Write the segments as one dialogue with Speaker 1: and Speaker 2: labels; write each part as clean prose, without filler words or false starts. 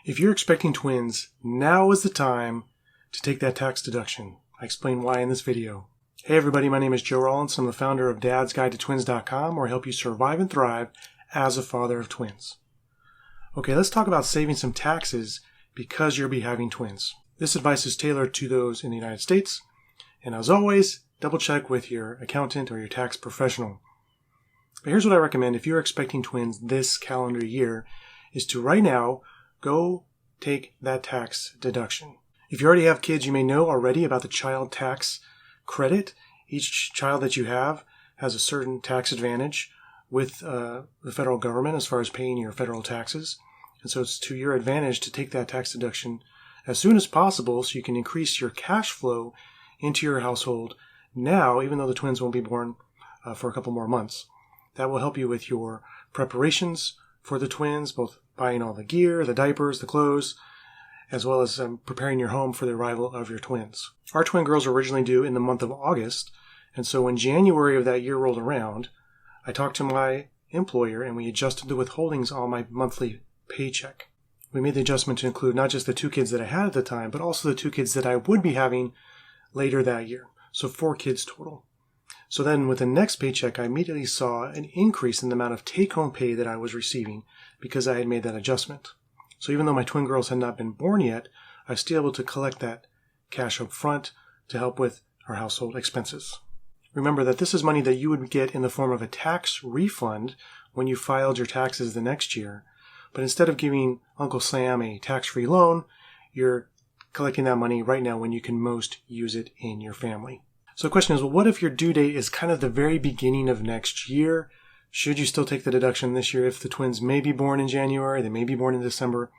Speaker 1: If you're expecting twins, now is the time to take that tax deduction. I explain why in this video. Hey everybody, my name is Joe Rollins. I'm the founder of dadsguidetotwins.com, where I help you survive and thrive as a father of twins. Okay, let's talk about saving some taxes because you'll be having twins. This advice is tailored to those in the United States. And as always, double check with your accountant or your tax professional. But here's what I recommend if you're expecting twins this calendar year is to right now go take that tax deduction. If you already have kids, you may know already about the child tax credit. Each child that you have has a certain tax advantage with the federal government as far as paying your federal taxes. And so it's to your advantage to take that tax deduction as soon as possible so you can increase your cash flow into your household now, even though the twins won't be born for a couple more months. That will help you with your preparations for the twins, both buying all the gear, the diapers, the clothes, as well as preparing your home for the arrival of your twins. Our twin girls were originally due in the month of August, and so when January of that year rolled around, I talked to my employer and we adjusted the withholdings on my monthly paycheck. We made the adjustment to include not just the 2 kids that I had at the time, but also the 2 kids that I would be having later that year. So 4 kids total. So then with the next paycheck, I immediately saw an increase in the amount of take-home pay that I was receiving because I had made that adjustment. So even though my twin girls had not been born yet, I was still able to collect that cash up front to help with our household expenses. Remember that this is money that you would get in the form of a tax refund when you filed your taxes the next year. But instead of giving Uncle Sam a tax-free loan, you're collecting that money right now when you can most use it in your family. So the question is, well, what if your due date is kind of the very beginning of next year? Should you still take the deduction this year if the twins may be born in January, they may be born in December?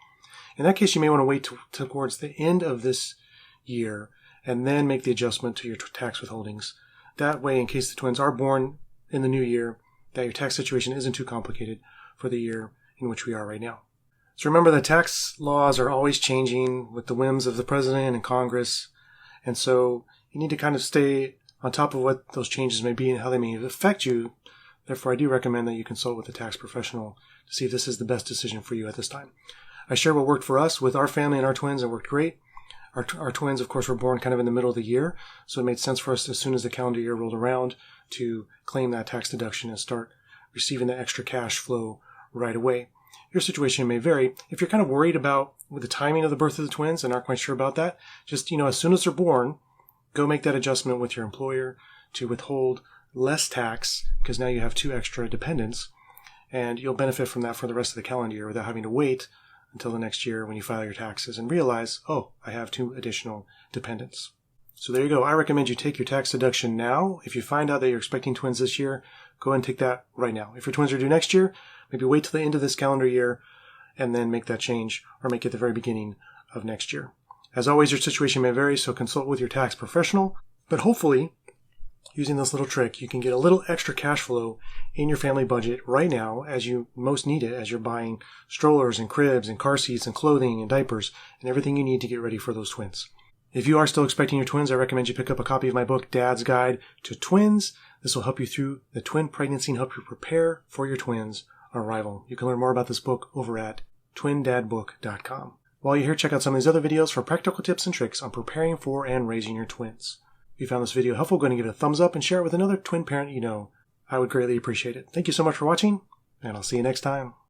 Speaker 1: In that case, you may want to wait towards the end of this year and then make the adjustment to your tax withholdings. That way, in case the twins are born in the new year, that your tax situation isn't too complicated for the year in which we are right now. So remember that tax laws are always changing with the whims of the president and Congress. And so you need to kind of stay on top of what those changes may be and how they may affect you. Therefore, I do recommend that you consult with a tax professional to see if this is the best decision for you at this time. I share what worked for us with our family and our twins. It worked great. Our twins, of course, were born kind of in the middle of the year. So it made sense for us as soon as the calendar year rolled around to claim that tax deduction and start receiving the extra cash flow right away. Your situation may vary. If you're kind of worried about with the timing of the birth of the twins and aren't quite sure about that, just, as soon as they're born, go make that adjustment with your employer to withhold less tax because now you have 2 extra dependents and you'll benefit from that for the rest of the calendar year without having to wait until the next year when you file your taxes and realize, oh, I have 2 additional dependents. So there you go. I recommend you take your tax deduction now. If you find out that you're expecting twins this year, go ahead and take that right now. If your twins are due next year, maybe wait till the end of this calendar year and then make that change or make it the very beginning of next year. As always, your situation may vary, so consult with your tax professional. But hopefully, using this little trick, you can get a little extra cash flow in your family budget right now as you most need it, as you're buying strollers and cribs and car seats and clothing and diapers and everything you need to get ready for those twins. If you are still expecting your twins, I recommend you pick up a copy of my book, Dad's Guide to Twins. This will help you through the twin pregnancy and help you prepare for your twins' arrival. You can learn more about this book over at twindadbook.com. While you're here, check out some of these other videos for practical tips and tricks on preparing for and raising your twins. If you found this video helpful, go ahead and give it a thumbs up and share it with another twin parent you know. I would greatly appreciate it. Thank you so much for watching, and I'll see you next time.